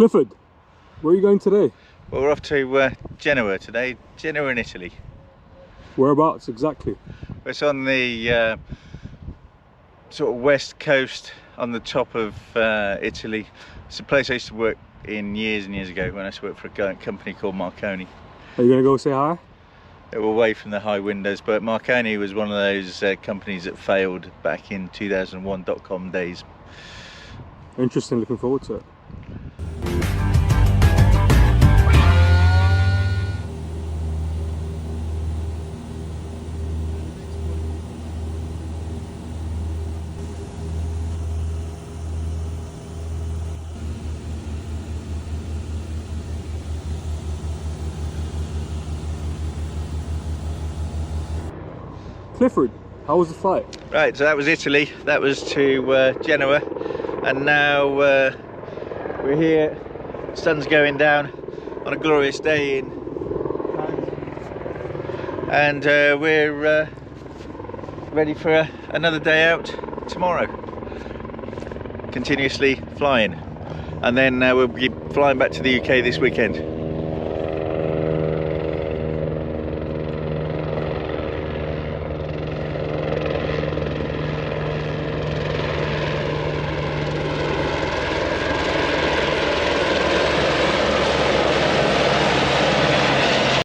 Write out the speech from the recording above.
Clifford, where are you going today? Well, we're off to Genoa today, Genoa in Italy. Whereabouts exactly? It's on the sort of west coast on the top of Italy. It's a place I used to work in years and years ago when I used to work for a company called Marconi. Are you going to go say hi? They were away from the high windows, but Marconi was one of those companies that failed back in 2001 .com days. Interesting, looking forward to it. Clifford, how was the flight? Right, so that was Italy, that was to Genoa, and now we're here. The sun's going down on a glorious day in and we're ready for another day out tomorrow, continuously flying, and then we'll be flying back to the UK this weekend.